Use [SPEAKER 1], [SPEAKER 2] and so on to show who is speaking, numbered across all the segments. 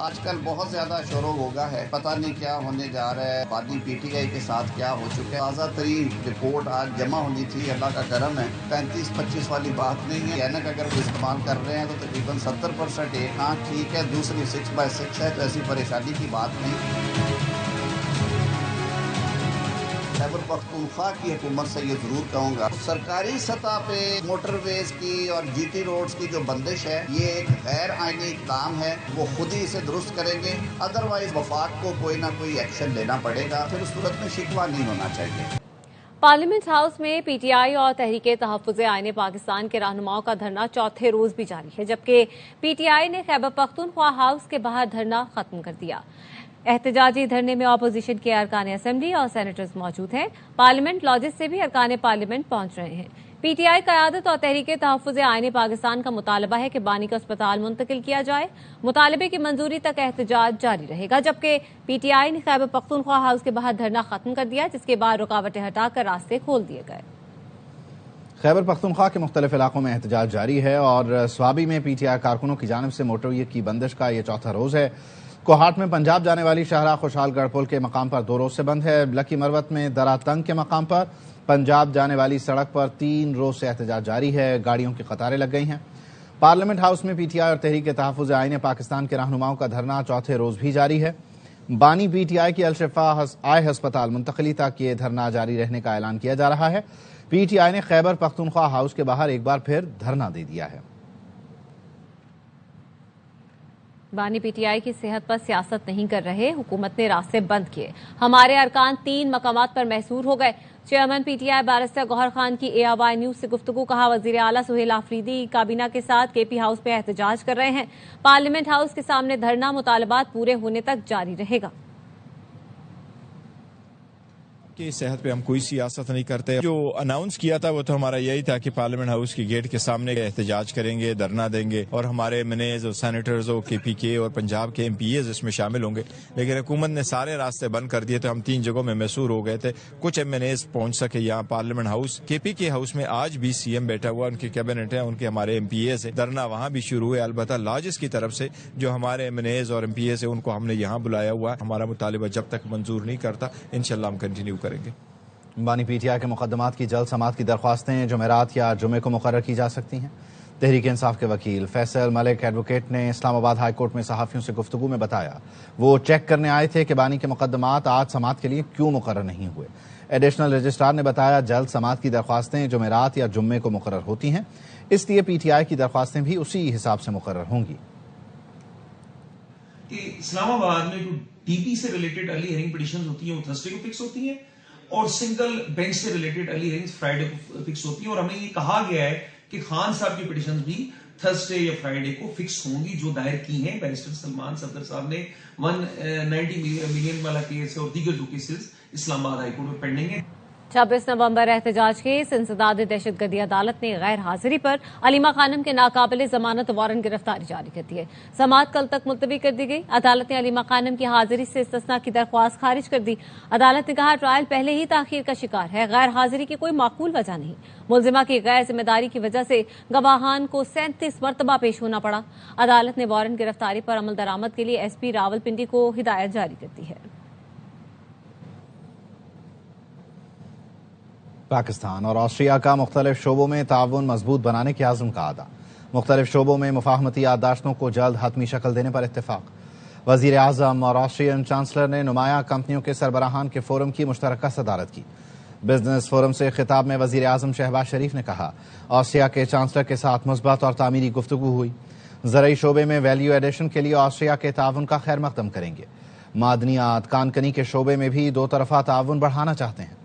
[SPEAKER 1] آج کل بہت زیادہ شور و غوغا ہے، پتہ نہیں کیا ہونے جا رہا ہے، بانی پی ٹی آئی کے ساتھ کیا ہو چکا ہے۔ تازہ ترین رپورٹ آج جمع ہونی تھی، اللہ کا کرم ہے، 35-25 والی بات نہیں ہے۔ اینک اگر وہ استعمال کر رہے ہیں تو تقریباً 70% ایک آنکھ ٹھیک ہے، دوسری 6/6 ہے، تو ایسی پریشانی کی بات نہیں۔ خیبر پختونخوا کی حکومت سے یہ ضرور کہوں گا، سرکاری سطح پہ موٹر ویز کی اور جی ٹی روڈز کی جو بندش ہے، یہ ایک غیر آئینی اقدام ہے، وہ خود ہی اسے درست کریں گے، ادروائز وفاق کو کوئی نہ کوئی ایکشن لینا پڑے گا، پھر اس صورت میں شکوہ نہیں ہونا چاہیے۔
[SPEAKER 2] پارلیمنٹ ہاؤس میں پی ٹی آئی اور تحریک تحفظ آئین پاکستان کے رہنماؤں کا دھرنا چوتھے روز بھی جاری ہے، جبکہ پی ٹی آئی نے خیبر پختونخوا ہاؤس کے باہر دھرنا ختم کر دیا۔ احتجاجی دھرنے میں اپوزیشن کے ارکان اسمبلی اور سینیٹرز موجود ہیں۔ پارلیمنٹ لاجز سے بھی ارکان پارلیمنٹ پہنچ رہے ہیں۔ پی ٹی آئی قیادت اور تحریک تحفظ آئین پاکستان کا مطالبہ ہے کہ بانی کا اسپتال منتقل کیا جائے۔ مطالبے کی منظوری تک احتجاج جاری رہے گا، جبکہ پی ٹی آئی نے خیبر پختونخوا ہاؤس کے باہر دھرنا ختم کر دیا، جس کے بعد رکاوٹیں ہٹا کر راستے کھول دیے گئے۔
[SPEAKER 3] خیبر پختونخوا کے مختلف علاقوں میں احتجاج جاری ہے اور سوابی میں پی ٹی آئی کارکنوں کی جانب سے موٹروے کی بندش کا یہ چوتھا روز ہے۔ کوہاٹ میں پنجاب جانے والی شاہراہ خوشحال گڑھ پل کے مقام پر 2 روز سے بند ہے۔ لکی مروت میں درہ تنگ کے مقام پر پنجاب جانے والی سڑک پر 3 روز سے احتجاج جاری ہے، گاڑیوں کی قطاریں لگ گئی ہیں۔ پارلیمنٹ ہاؤس میں پی ٹی آئی اور تحریک تحفظ آئین پاکستان کے رہنماؤں کا دھرنا چوتھے روز بھی جاری ہے۔ بانی پی ٹی آئی کی الشفا آئی ہسپتال منتقلی تک یہ دھرنا جاری رہنے کا اعلان کیا جا رہا ہے۔ پی ٹی آئی نے خیبر پختونخوا ہاؤس کے باہر ایک بار پھر دھرنا دے دیا ہے۔
[SPEAKER 2] بانی پی ٹی آئی کی صحت پر سیاست نہیں کر رہے، حکومت نے راستے بند کیے، ہمارے ارکان 3 مقامات پر محصور ہو گئے۔ Chairman P T I barrister گوہر خان کی ARY نیوز سے گفتگو، کہا وزیر اعلیٰ سہیل آفریدی کابینہ کے ساتھ کے پی ہاؤس میں احتجاج کر رہے ہیں، پارلیمنٹ ہاؤس کے سامنے دھرنا مطالبات پورے ہونے تک جاری رہے گا۔
[SPEAKER 4] کہ صحت پہ ہم کوئی سیاست نہیں کرتے، جو اناؤنس کیا تھا وہ تو ہمارا یہی تھا کہ پارلیمنٹ ہاؤس کی گیٹ کے سامنے احتجاج کریں گے، دھرنا دیں گے اور ہمارے منیز اور سینیٹرز اور کے پی کے اور پنجاب کے MPAs اس میں شامل ہوں گے، لیکن حکومت نے سارے راستے بند کر دیے تو ہم 3 جگہوں میں محصور ہو گئے تھے۔ کچھ MNAs پہنچ سکے یہاں پارلیمنٹ ہاؤس، کے پی کے ہاؤس میں آج بھی CM بیٹھا ہوا، ان کے کیبنٹ ہے، ان کے ہمارے MPAs ہیں، دھرنا وہاں بھی شروع ہے۔ البتہ لاجز کی طرف سے جو ہمارے MNAs اور MPAs ہیں ان کو ہم نے یہاں بلایا ہوا ہے، ہمارا مطالبہ جب تک منظور نہیں کرتا انشاءاللہ ہم کنٹینیو کریں گے۔
[SPEAKER 3] بانی پی ٹی آئی کے مقدمات کی جلد سماعت کی درخواستیں جمعرات یا جمعے کو مقرر کی جا سکتی ہیں۔ تحریک انصاف کے وکیل فیصل ملک ایڈوکیٹ نے اسلام آباد ہائی کورٹ میں صحافیوں سے گفتگو میں بتایا وہ چیک کرنے آئے تھے کہ بانی کے مقدمات آج سماعت کے لیے کیوں مقرر نہیں ہوئے۔ ایڈیشنل رجسٹرار نے بتایا جلد سماعت کی درخواستیں جمعرات یا جمعے کو مقرر ہوتی ہیں، اس لیے پی ٹی آئی کی درخواستیں بھی اسی حساب سے مقرر ہوں گی۔
[SPEAKER 5] اسلام آباد میں جو ڈی پی سے ریلیٹڈ ارلی ہیئرنگ پٹیشنز ہوتی ہیں وہ تھرسڈے کو فکس ہوتی ہیں اور سنگل بینچ سے ریلیٹڈ ارلی ہیئرنگز فرائیڈے کو فکس ہوتی ہیں، اور ہمیں یہ کہا گیا ہے کہ خان صاحب کی پٹیشنز بھی تھرسڈے یا فرائیڈے کو فکس ہوں گی، جو دائر کی ہیں بیرسٹر سلمان صفدر صاحب نے 190 ملین والا کیس اور دیگر جو کیسز اسلام آباد ہائی کورٹ میں پینڈنگ ہیں۔
[SPEAKER 2] 26 نومبر احتجاج کیس انسداد دہشت گردی عدالت نے غیر حاضری پر علیمہ خانم کے ناقابل ضمانت وارنٹ گرفتاری جاری کر دی ہے۔ سماعت کل تک ملتوی کر دی گئی۔ عدالت نے علیمہ خانم کی حاضری سے استثناء کی درخواست خارج کر دی۔ عدالت نے کہا ٹرائل پہلے ہی تاخیر کا شکار ہے، غیر حاضری کی کوئی معقول وجہ نہیں۔ ملزمہ کی غیر ذمہ داری کی وجہ سے گواہان کو 37 مرتبہ پیش ہونا پڑا۔ عدالت نے وارنٹ گرفتاری پر عمل درآمد کے لیے SP راولپنڈی کو ہدایت جاری کر دی ہے۔
[SPEAKER 3] پاکستان اور آسٹریا کا مختلف شعبوں میں تعاون مضبوط بنانے کے عزم کا اعادہ، مختلف شعبوں میں مفاہمتی یادداشتوں کو جلد حتمی شکل دینے پر اتفاق۔ وزیر اعظم اور آسٹریین چانسلر نے نمایاں کمپنیوں کے سربراہان کے فورم کی مشترکہ صدارت کی۔ بزنس فورم سے خطاب میں وزیر اعظم شہباز شریف نے کہا آسٹریا کے چانسلر کے ساتھ مثبت اور تعمیری گفتگو ہوئی۔ زرعی شعبے میں ویلیو ایڈیشن کے لیے آسٹریا کے تعاون کا خیر مقدم کریں گے۔ معدنیات کانکنی کے شعبے میں بھی 2 طرفہ تعاون بڑھانا چاہتے ہیں۔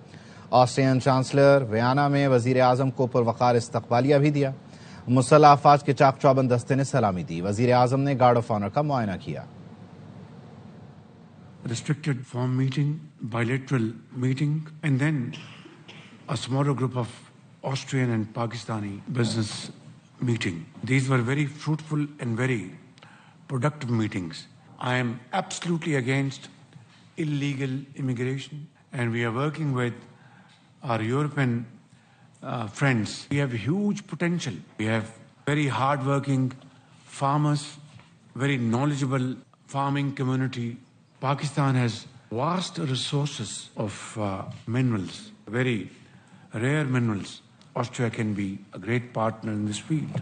[SPEAKER 3] آسٹریین چانسلر ویانا میں وزیر اعظم کو پروقار استقبالیہ بھی دیا۔ مسلح افواج کے چاق چوبند دستے نے سلامی دی۔ وزیر اعظم نے گارڈ آف آنر کا معائنہ کیا۔
[SPEAKER 6] Restricted form meeting, bilateral meeting, and then a smaller group of Austrian and Pakistani business meeting. These were very fruitful and very productive meetings. I am absolutely against illegal immigration, and we are working with our European friends. We have huge potential. We have very hard-working farmers, very knowledgeable farming community. Pakistan has vast resources of minerals, very rare minerals. Austria can be a great partner in this field.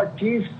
[SPEAKER 7] 25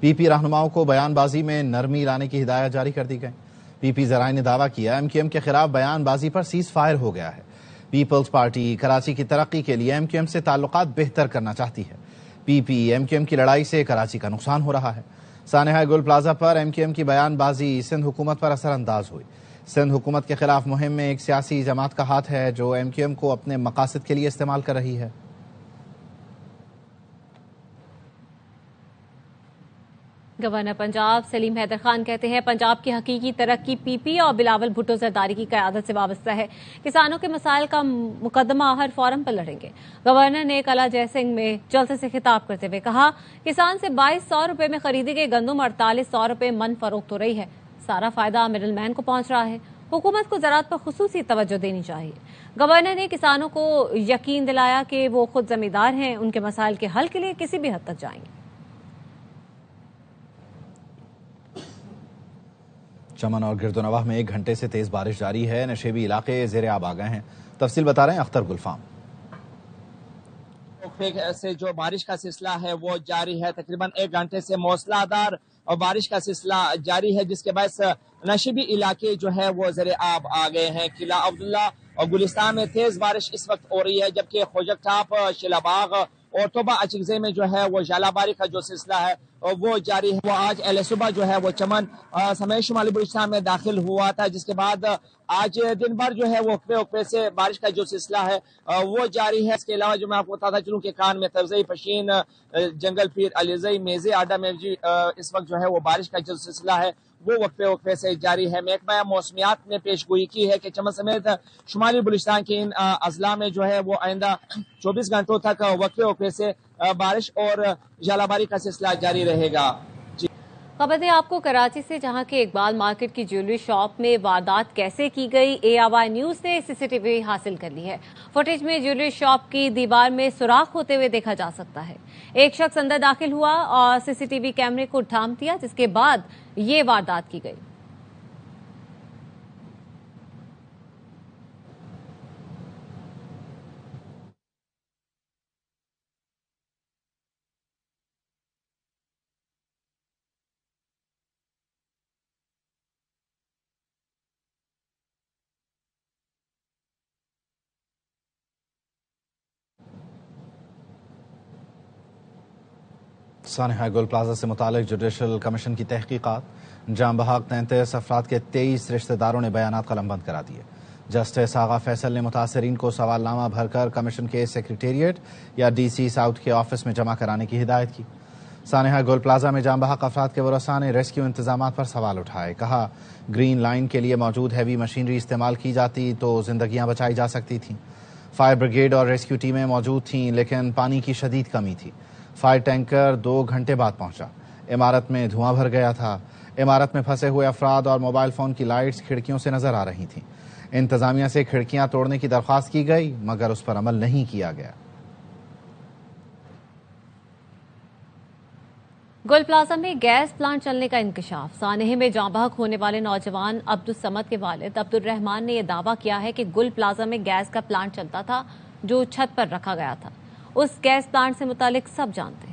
[SPEAKER 3] پی پی رہنماؤں کو بیان بازی میں نرمی لانے کی ہدایت جاری کر دی گئی۔ پی پی ذرائع نے دعویٰ کیا ایم کیو ایم کے خلاف بیان بازی پر سیز فائر ہو گیا ہے۔ پیپلز پارٹی کراچی کی ترقی کے لیے ایم کیو ایم سے تعلقات بہتر کرنا چاہتی ہے۔ پی پی ایم کیو ایم کی لڑائی سے کراچی کا نقصان ہو رہا ہے۔ سانحہ گل پلازہ پر ایم کیو ایم کی بیان بازی سندھ حکومت پر اثر انداز ہوئی۔ سندھ حکومت کے خلاف مہم میں ایک سیاسی جماعت کا ہاتھ ہے جو ایم کیو ایم کو اپنے مقاصد کے لیے استعمال کر رہی ہے۔
[SPEAKER 2] گورنر پنجاب سلیم حیدر خان کہتے ہیں پنجاب کی حقیقی ترقی پی پی اور بلاول بھٹو زرداری کی قیادت سے وابستہ ہے۔ کسانوں کے مسائل کا مقدمہ ہر فورم پر لڑیں گے۔ گورنر نے کلا جے سنگھ میں جلسے سے خطاب کرتے ہوئے کہا کسان سے 2200 روپے میں خریدی گئی گندم 4800 روپے من فروخت ہو رہی ہے۔ سارا فائدہ مڈل مین کو پہنچ رہا ہے۔ حکومت کو زراعت پر خصوصی توجہ دینی چاہیے۔ گورنر نے کسانوں کو یقین دلایا کہ وہ خود ذمہ دار ہیں، ان کے مسائل کے حل کے لیے کسی بھی حد تک جائیں گے۔
[SPEAKER 3] چمن اور گرد و نواح میں 1 گھنٹے سے تیز بارش جاری ہے۔ نشیبی علاقے زیر آب آ گئے ہیں۔ تفصیل بتا رہے ہیں اختر گلفام۔
[SPEAKER 8] سے جو بارش کا سلسلہ ہے وہ جاری ہے، تقریباً 1 گھنٹے سے موسلا دار اور بارش کا سلسلہ جاری ہے، جس کے باعث نشیبی علاقے جو ہے وہ زیر آب آ گئے ہیں۔ قلعہ عبداللہ اور گلستان میں تیز بارش اس وقت ہو رہی ہے، جبکہ خوجک ٹاپ، شیلا باغ اور توبہ اچکزے میں جو ہے وہ ژالہ باری کا جو سلسلہ ہے وہ جاری ہے۔ وہ آج اہل صبح جو ہے وہ چمن سمیت شمالی بلوچستان میں داخل ہوا تھا، جس کے بعد آج دن بھر جو ہے وہ وقفے سے بارش کا جو سلسلہ ہے وہ جاری ہے۔ اس کے علاوہ جو میں آپ کو بتاتا چلوں کہ کان میں ترزئی، پشین، جنگل پیر، علیزئی، میزے آڈا میں اس وقت جو ہے وہ بارش کا جو سلسلہ ہے وہ وقفے سے جاری ہے۔ محکمہ موسمیات نے پیش گوئی کی ہے کہ چمن سمیت شمالی بلوچستان کے ان اضلاع میں جو ہے وہ آئندہ 24 گھنٹوں تک وقفے سے بارش اور ژالہ باری کا سلسلہ جاری رہے گا۔
[SPEAKER 2] خبر دیں آپ کو کراچی سے، جہاں کے اقبال مارکیٹ کی جیولری شاپ میں واردات کیسے کی گئی، ARY نیوز نے CCTV حاصل کر لی ہے۔ فوٹیج میں جیولری شاپ کی دیوار میں سوراخ ہوتے ہوئے دیکھا جا سکتا ہے۔ ایک شخص اندر داخل ہوا اور CCTV کیمرے کو ڈھانپ دیا، جس کے بعد یہ واردات کی گئی۔
[SPEAKER 3] سانحہ گل پلازہ سے متعلق جوڈیشل کمیشن کی تحقیقات، جام بحق 33 افراد کے 23 رشتہ داروں نے بیانات قلم بند کرا دیے۔ جسٹس آغا فیصل نے متاثرین کو سوال نامہ بھر کر کمیشن کے سیکریٹریٹ یا DC ساؤتھ کے آفس میں جمع کرانے کی ہدایت کی۔ سانحہ گل پلازہ میں جام بحق افراد کے ورثاء نے ریسکیو انتظامات پر سوال اٹھائے۔ کہا گرین لائن کے لیے موجود ہیوی مشینری استعمال کی جاتی تو زندگیاں بچائی جا سکتی تھیں۔ فائر بریگیڈ اور ریسکیو ٹیمیں موجود تھیں، لیکن پانی کی شدید کمی تھی۔ فائر ٹینکر 2 گھنٹے بعد پہنچا۔ عمارت میں دھواں بھر گیا تھا۔ عمارت میں پھنسے ہوئے افراد اور موبائل فون کی لائٹس کھڑکیوں سے نظر آ رہی تھیں۔ انتظامیہ سے کھڑکیاں توڑنے کی درخواست کی گئی، مگر اس پر عمل نہیں کیا گیا۔
[SPEAKER 2] گل پلازہ میں گیس پلانٹ چلنے کا انکشاف۔ سانحہ میں جاں بحق ہونے والے نوجوان عبدالصمد کے والد عبدالرحمان نے یہ دعویٰ کیا ہے کہ گل پلازہ میں گیس کا پلانٹ چلتا تھا جو چھت پر رکھا گیا تھا۔ اس گیس پلانٹ سے متعلق سب جانتے ہیں۔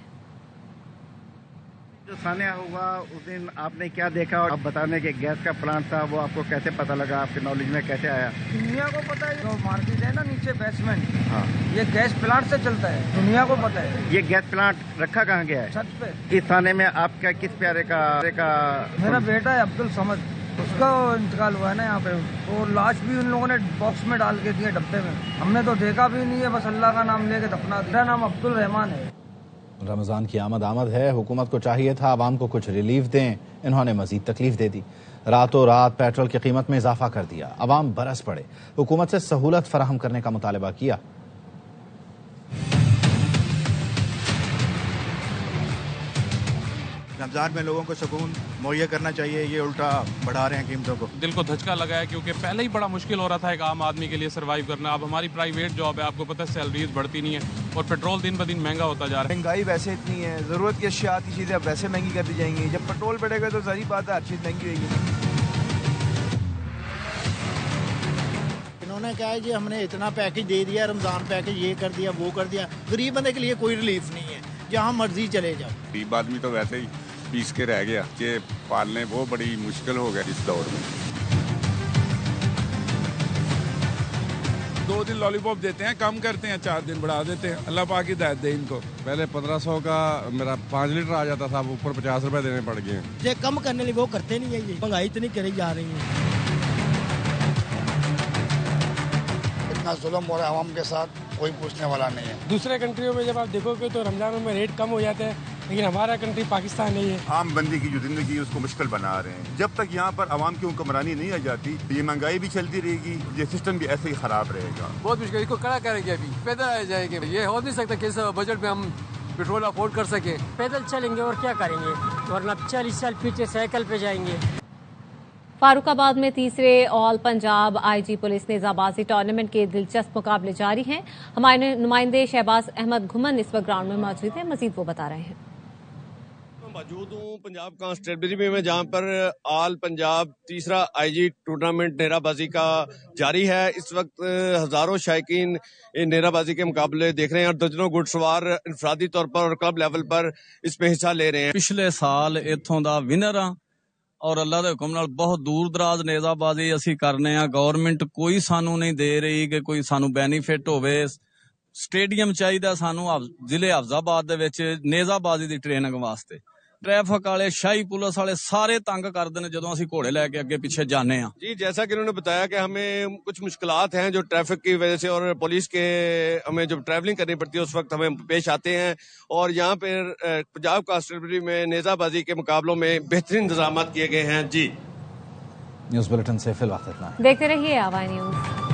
[SPEAKER 9] جو سانحہ ہوا اس دن آپ نے کیا دیکھا اور آپ بتانے کہ گیس کا پلانٹ تھا، وہ آپ کو کیسے پتہ لگا، آپ کے نالج میں کیسے آیا؟
[SPEAKER 10] دنیا کو پتہ ہے، جو مارکیٹ ہے نا نیچے بیسمنٹ، ہاں یہ گیس پلانٹ سے چلتا ہے، دنیا کو پتہ ہے۔
[SPEAKER 9] یہ گیس پلانٹ رکھا کہاں گیا ہے؟
[SPEAKER 10] چھت پہ۔
[SPEAKER 9] اس تھانے میں آپ کا کس پیارے کا؟
[SPEAKER 10] میرا بیٹا ہے عبدالصمد، اس کا انتقال ہوا ہے نا یہاں پہ، اور لاش بھی ان لوگوں نے باکس میں ڈال کے دیے ڈبے میں، ہم نے تو دیکھا بھی نہیں ہے، بس اللہ کا نام لے کے دفنا دیا۔ میرا نام عبدالرحمان ہے۔
[SPEAKER 3] رمضان کی آمد ہے، حکومت کو چاہیے تھا عوام کو کچھ ریلیف دیں، انہوں نے مزید تکلیف دے دی۔ راتوں رات پیٹرول کی قیمت میں اضافہ کر دیا، عوام برس پڑے، حکومت سے سہولت فراہم کرنے کا مطالبہ کیا۔
[SPEAKER 11] رمضان میں لوگوں کو سکون مہیا کرنا چاہیے، یہ الٹا بڑھا رہے ہیں قیمتوں کو۔
[SPEAKER 12] دل کو دھچکا لگا ہے، کیونکہ پہلے ہی بڑا مشکل ہو رہا تھا ایک عام آدمی کے لیے سروائیو کرنا۔ اب ہماری پرائیویٹ جاب ہے، آپ کو پتہ ہے سیلریز بڑھتی نہیں ہے اور پیٹرول دن بدن مہنگا ہوتا جا رہا ہے۔
[SPEAKER 13] مہنگائی ویسے اتنی ہے، ضرورت کی اشیاء کی چیزیں اب ویسے مہنگی کر دی جائیں گی، جب پیٹرول بڑھے گا تو ظاہری بات ہے ہر چیز مہنگی ہوئے گی۔
[SPEAKER 14] انہوں نے کہا جی ہم نے اتنا پیکج دے دیا، رمضان پیکج یہ کر دیا وہ کر دیا، غریب بندے کے لیے کوئی ریلیف نہیں ہے، جہاں مرضی چلے جاؤ۔
[SPEAKER 15] غریب آدمی تو ویسے ہی
[SPEAKER 16] پیس کے رہ گیا کہ پالنے وہ بڑی مشکل ہو گیا اس دور میں. 2 دن لالی پاپ دیتے ہیں, کم کرتے ہیں, 4 دن بڑھا دیتے ہیں. اللہ پاک ہدایت دے ان کو.
[SPEAKER 17] پہلے 1500 کا میرا 5 لیٹر آ جاتا تھا, اب اوپر 50 روپے دینے پڑ گئے.
[SPEAKER 18] یہ کم کرنے لیے وہ کرتے نہیں ہیں, یہ مہنگائی اتنی کری جا رہی ہے.
[SPEAKER 19] اتنا ظلم ہو رہا ہے عوام کے ساتھ, کوئی پوچھنے والا نہیں ہے.
[SPEAKER 20] دوسرے کنٹریوں میں جب آپ دیکھو گے تو رمضانوں میں ریٹ کم ہو جاتے ہیں, لیکن ہمارا کنٹری پاکستان نہیں ہے.
[SPEAKER 16] عام بندی کی جو زندگی ہے اس کو مشکل بنا رہے ہیں. جب تک یہاں پر عوام کی حکمرانی نہیں آ جاتی یہ مہنگائی بھی چلتی رہے گی, یہ سسٹم بھی ایسے ہی خراب رہے گا.
[SPEAKER 21] بہت مشکل, اس کو کڑا کریں گے, ابھی پیدل آ جائے گے. یہ ہو نہیں سکتا کہ اس بجٹ میں ہم پیٹرول افورڈ کر سکیں.
[SPEAKER 22] پیدل چلیں گے اور کیا کریں گے, ورنہ 40 سال پیچھے سائیکل پہ جائیں گے.
[SPEAKER 2] فاروق آباد میں تیسرے آل پنجاب آئی جی پولیس نیزہ بازی ٹورنامنٹ کے دلچسپ مقابلے جاری ہیں. ہمارے نمائندے شہباز احمد گھمن اس وقت گراؤنڈ میں موجود ہیں, مزید وہ بتا رہے ہیں.
[SPEAKER 23] موجود ہوں پنجاب کانسٹیبلری میں, جہاں پر آل پنجاب تیسرا آئی جی ٹورنامنٹ نیرہ بازی کا جاری ہے. اس وقت ہزاروں شائقین نیرہ بازی کے مقابلے دیکھ رہے ہیں اور درجنوں گھڑ سوار انفرادی طور پر اور کلب لیول پر اس میں حصہ لے رہے ہیں.
[SPEAKER 24] پچھلے سال اتوں دا ونر ہاں اور اللہ دے حکم نال بہت دور دراز نیزہ بازی اسی کرنے ہاں. گورنمنٹ کوئی سانو نہیں دے رہی کہ کوئی سانو بینیفٹ ہوئے. سٹیڈیم چاہیے سانو ضلع حفظ آباد دے وچ نیزہ بازی دی ٹریننگ واسطے. ٹریفک والے, شاہی پولیس والے سارے تنگ کرتے ہیں جدوں اسی گھوڑے لے کے اگے پیچھے جانے ہاں.
[SPEAKER 23] جی جیسا کہ انہوں نے بتایا کہ ہمیں کچھ مشکلات ہیں جو ٹریفک کی وجہ سے اور پولیس کے ہمیں جب ٹریولنگ کرنی پڑتی ہے اس وقت ہمیں پیش آتے ہیں. اور یہاں پہ پنجاب کانسٹیبلری میں نیزہ بازی کے مقابلوں میں بہترین انتظامات کیے گئے ہیں. جی
[SPEAKER 3] نیوز بلیٹن سے فی الوقت اتنا.
[SPEAKER 2] دیکھتے رہیے آواز نیوز.